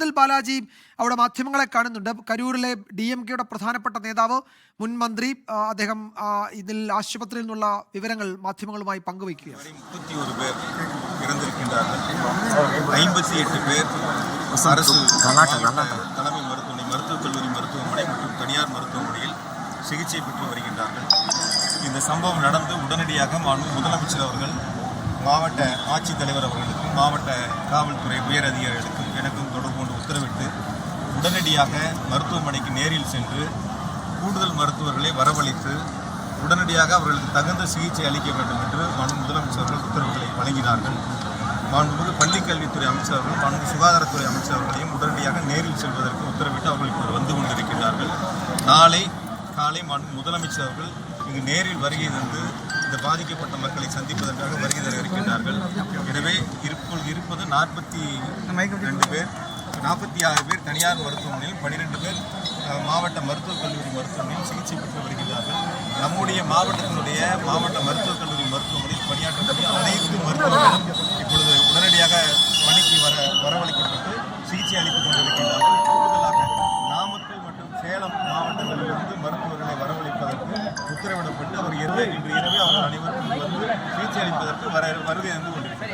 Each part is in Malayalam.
സെന്തിൽ ബാലാജി അവിടെ മാധ്യമങ്ങളെ കാണുന്നുണ്ട്. കരൂരിലെ DMKയുടെ പ്രധാനപ്പെട്ട നേതാവ്, മുൻ മന്ത്രി, അദ്ദേഹം ഇതിൽ ആശുപത്രിയിൽ നിന്നുള്ള വിവരങ്ങൾ മാധ്യമങ്ങളുമായി പങ്കുവയ്ക്കുകയാണ്. 31 பேர் இறந்திருக்கின்றார்கள். 58 பேர் அரசு தலைமை மருத்துவக் கல்லூரி மருத்துவமனை மற்றும் தனியார் மருத்துவமனையில் சிகிச்சை பெற்று வருகின்றார்கள். இந்த சம்பவம் நடந்து உடனடியாக முதலமைச்சர் அவர்கள் மாவட்ட ஆட்சித்தலைவர் அவர்களுக்கும் மாவட்ட காவல்துறை உயர் அதிகாரிகளுக்கும் எனக்கும் தொடர்பு கொண்டு உத்தரவிட்டு உடனடியாக மருத்துவமனைக்கு நேரில் சென்று கூடுதல் மருத்துவர்களை வரவழைத்து உடனடியாக அவர்களுக்கு தகுந்த சிகிச்சை அளிக்க வேண்டும் என்று முதலமைச்சர் அவர்கள் உத்தரவுகளை வழங்கினார்கள். மாண்புமிகு பள்ளிக்கல்வித்துறை அமைச்சர் அவர்கள் மாண்புமிகு சுகாதாரத்துறை அமைச்சர் அவர்களையும் உடனடியாக நேரில் செல்வதற்கு உத்தரவிட்டு அவர்கள் இப்போது வந்து கொண்டிருக்கிறார்கள். நாளை காலை முதலமைச்சர் அவர்கள் இங்கு நேரில் வருகை தந்து இந்த பாதிக்கப்பட்ட மக்களை சந்திப்பதற்காக வருகை தர இருக்கின்றார்கள். எனவே இப்பொழுது இருப்பது 46 பேர் தனியார் மருத்துவமனையில், 12 பேர் மாவட்ட மருத்துவக் கல்லூரி மருத்துவமனையில் சிகிச்சை பெற்று வருகிறார்கள். நம்முடைய மாவட்டத்தினுடைய மாவட்ட மருத்துவக் கல்லூரி மருத்துவமனையில் பணியாற்றக்கூடிய அனைத்து மருத்துவர்களும் இப்பொழுது உடனடியாக பணிக்கு வரவழைக்கப்பட்டு சிகிச்சை அளித்துக் கொண்டிருக்கின்றார்கள். கூடுதலாக நாமக்கல் மற்றும் சேலம் மாவட்டங்களிலிருந்து மருத்துவர்களை வரவழைப்பதற்கு உத்தரவிடப்பட்டு அவர் இன்று இரவே அவர்கள் அனைவருக்கும் வந்து சிகிச்சை அளிப்பதற்கு வருகை தந்து கொண்டிருக்கிறார்.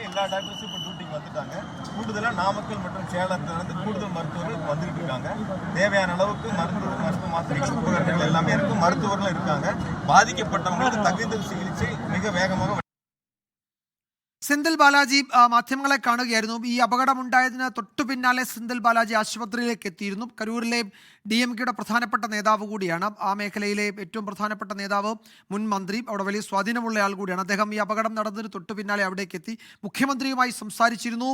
எல்லா டாக்டர்ஸும் இப்போ டியூட்டிக்கு வந்துட்டாங்க. கூடுதலாக நாமக்கல் மற்றும் சேலத்திலிருந்து கூடுதல் மருத்துவர்கள் வந்துட்டு இருக்காங்க. தேவையான அளவுக்கு மருத்துவ மாத்திரைகள், உபகரணங்கள் எல்லாமே இருக்கு. மருத்துவர்களும் இருக்காங்க. பாதிக்கப்பட்டவங்களுக்கு தகுந்த சிகிச்சை மிக வேகமாக. സെന്തിൽ ബാലാജി മാധ്യമങ്ങളെ കാണുകയായിരുന്നു. ഈ അപകടമുണ്ടായതിന് തൊട്ടു പിന്നാലെ സെന്തിൽ ബാലാജി ആശുപത്രിയിലേക്ക് എത്തിയിരുന്നു. കരൂരിലെ DMKയുടെ പ്രധാനപ്പെട്ട നേതാവ് കൂടിയാണ്. ആ മേഖലയിലെ ഏറ്റവും പ്രധാനപ്പെട്ട നേതാവ്, മുൻ മന്ത്രി, അവിടെ വലിയ സ്വാധീനമുള്ള ആൾ കൂടിയാണ് അദ്ദേഹം. ഈ അപകടം നടന്നതിന് തൊട്ടു പിന്നാലെ അവിടേക്ക് എത്തി മുഖ്യമന്ത്രിയുമായി സംസാരിച്ചിരുന്നു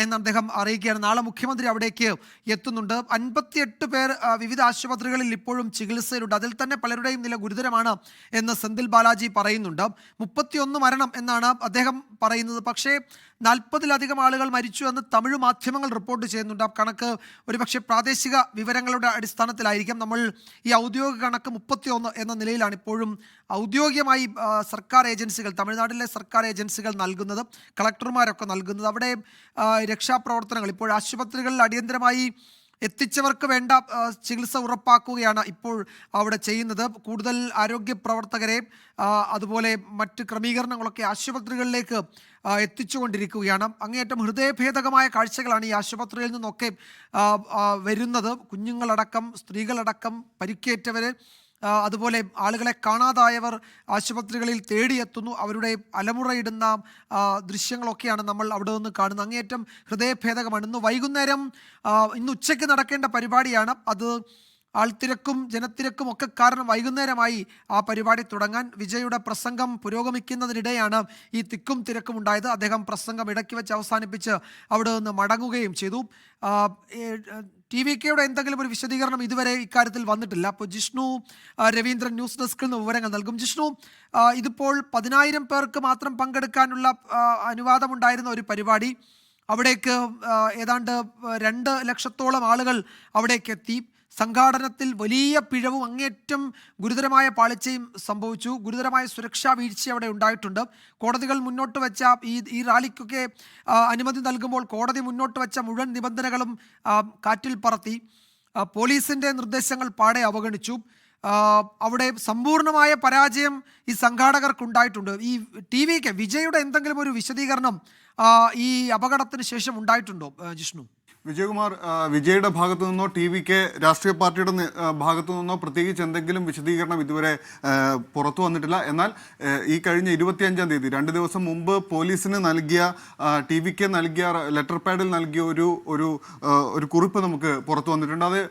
എന്ന് അദ്ദേഹം അറിയിക്കുകയാണ്. നാളെ മുഖ്യമന്ത്രി അവിടേക്ക് എത്തുന്നുണ്ട്. 58 പേർ വിവിധ ആശുപത്രികളിൽ ഇപ്പോഴും ചികിത്സയിലുണ്ട്. അതിൽ തന്നെ പലരുടെയും നില ഗുരുതരമാണ് എന്ന് സെന്തിൽ ബാലാജി പറയുന്നുണ്ട്. 31 മരണം എന്നാണ് അദ്ദേഹം പറയുന്നത്. പക്ഷേ 40-ലധികം ആളുകൾ മരിച്ചു എന്ന് തമിഴ് മാധ്യമങ്ങൾ റിപ്പോർട്ട് ചെയ്യുന്നുണ്ട്. ആ കണക്ക് ഒരുപക്ഷെ പ്രാദേശിക വിവരങ്ങളുടെ അടിസ്ഥാനത്തിലായിരിക്കും. നമ്മൾ ഈ ഔദ്യോഗിക കണക്ക് 31 എന്ന നിലയിലാണ് ഇപ്പോഴും ഔദ്യോഗികമായി സർക്കാർ ഏജൻസികൾ, തമിഴ്നാട്ടിലെ സർക്കാർ ഏജൻസികൾ നൽകുന്നത്, കളക്ടർമാരൊക്കെ നൽകുന്നത്. അവിടെ രക്ഷാപ്രവർത്തനങ്ങൾ ഇപ്പോൾ ആശുപത്രികളിൽ അടിയന്തരമായി എത്തിച്ചവർക്ക് വേണ്ട ചികിത്സ ഉറപ്പാക്കുകയാണ് ഇപ്പോൾ അവിടെ ചെയ്യുന്നത്. കൂടുതൽ ആരോഗ്യ പ്രവർത്തകരെ അതുപോലെ മറ്റ് ക്രമീകരണങ്ങളൊക്കെ ആശുപത്രികളിലേക്ക് എത്തിച്ചുകൊണ്ടിരിക്കുകയാണ്. അങ്ങേയറ്റം ഹൃദയഭേദകമായ കാഴ്ചകളാണ് ഈ ആശുപത്രിയിൽ നിന്നൊക്കെ വരുന്നത്. കുഞ്ഞുങ്ങളടക്കം, സ്ത്രീകളടക്കം, പരിക്കേറ്റവർ, അതുപോലെ ആളുകളെ കാണാതായവർ ആശുപത്രികളിൽ തേടിയെത്തുന്നു. അവരുടെ അലമുറയിടുന്ന ദൃശ്യങ്ങളൊക്കെയാണ് നമ്മൾ അവിടെ നിന്ന് കാണുന്നത്. അങ്ങേയറ്റം ഹൃദയഭേദകമാണ്. ഇന്ന് ഉച്ചയ്ക്ക് നടക്കേണ്ട പരിപാടിയാണ്. അത് ആൾത്തിരക്കും ജനത്തിരക്കും ഒക്കെ കാരണം വൈകുന്നേരമായി ആ പരിപാടി തുടങ്ങാൻ. വിജയുടെ പ്രസംഗം പുരോഗമിക്കുന്നതിനിടെയാണ് ഈ തിക്കും തിരക്കും ഉണ്ടായത്. അദ്ദേഹം പ്രസംഗം ഇടയ്ക്ക് വെച്ച് അവസാനിപ്പിച്ച് അവിടെ നിന്ന് മടങ്ങുകയും ചെയ്തു. TVKയുടെ എന്തെങ്കിലും ഒരു വിശദീകരണം ഇതുവരെ ഇക്കാര്യത്തിൽ വന്നിട്ടില്ല. അപ്പോൾ ജിഷ്ണു രവീന്ദ്രൻ ന്യൂസ് ഡെസ്കിൽ നിന്ന് വിവരങ്ങൾ നൽകും. ജിഷ്ണു, ഇതിപ്പോൾ 10,000 പേർക്ക് മാത്രം പങ്കെടുക്കാനുള്ള അനുവാദമുണ്ടായിരുന്ന ഒരു പരിപാടി, അവിടേക്ക് ഏതാണ്ട് 2 ലക്ഷത്തോളം ആളുകൾ അവിടേക്ക് എത്തി. സംഘാടനത്തിൽ വലിയ പിഴവും അങ്ങേറ്റം ഗുരുതരമായ പാളിച്ചയും സംഭവിച്ചു. ഗുരുതരമായ സുരക്ഷാ വീഴ്ച അവിടെ ഉണ്ടായിട്ടുണ്ട്. കോടതികൾ മുന്നോട്ട് വെച്ച ഈ റാലിക്കൊക്കെ അനുമതി നൽകുമ്പോൾ കോടതി മുന്നോട്ട് വെച്ച മുഴുവൻ നിബന്ധനകളും കാറ്റിൽ പറത്തി. പോലീസിൻ്റെ നിർദ്ദേശങ്ങൾ പാടെ അവഗണിച്ചു. അവിടെ സമ്പൂർണമായ പരാജയം ഈ സംഘാടകർക്കുണ്ടായിട്ടുണ്ട്. ഈ TVK വിജയുടെ എന്തെങ്കിലും ഒരു വിശദീകരണം ഈ അപകടത്തിന് ശേഷം ഉണ്ടായിട്ടുണ്ടോ ജിഷ്ണു? വിജയകുമാർ, വിജയുടെ ഭാഗത്തു നിന്നോ TVK രാഷ്ട്രീയ പാർട്ടിയുടെ ഭാഗത്തു നിന്നോ പ്രത്യേകിച്ച് എന്തെങ്കിലും വിശദീകരണം ഇതുവരെ പുറത്തു വന്നിട്ടില്ല. എന്നാൽ ഈ കഴിഞ്ഞ 25-ാം തീയതി 2 ദിവസം മുമ്പ് പോലീസിന് നൽകിയ TVK നൽകിയ ലെറ്റർ പാഡിൽ നൽകിയ ഒരു കുറിപ്പ് നമുക്ക് പുറത്തു വന്നിട്ടുണ്ട്. അത്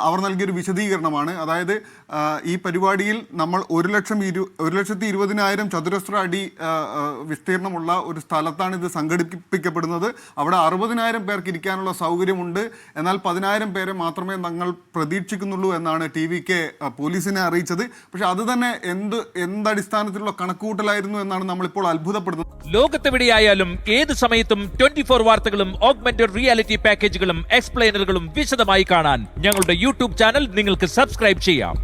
അവർ നൽകിയൊരു വിശദീകരണമാണ്. അതായത് ഈ പരിപാടിയിൽ നമ്മൾ 1,20,000 ചതുരശ്ര അടി വിസ്തീർണമുള്ള ഒരു സ്ഥലത്താണ് ഇത് സംഘടിപ്പിക്കപ്പെടുന്നത്. അവിടെ 60,000 പേർക്ക് ഇരിക്കാനുള്ള സൗകര്യമുണ്ട്. എന്നാൽ 10,000 പേരെ മാത്രമേ ഞങ്ങൾ പ്രതീക്ഷിക്കുന്നുള്ളൂ എന്നാണ് TVK പോലീസിനെ അറിയിച്ചത്. പക്ഷെ അത് തന്നെ എന്തടിസ്ഥാനത്തിലുള്ള കണക്കുകൂട്ടലായിരുന്നു എന്നാണ് നമ്മളിപ്പോൾ അത്ഭുതപ്പെടുന്നത്. ലോകത്തെവിടെയായാലും ഏത് സമയത്തും 24 വാർത്തകളും ഓഗ്മെന്റഡ് റിയാലിറ്റി പാക്കേജുകളും എക്സ്പ്ലെയിനറുകളും വിശദമായി കാണാൻ ഞങ്ങളുടെ YouTube ചാനൽ നിങ്ങൾക്ക് സബ്സ്ക്രൈബ് ചെയ്യാം.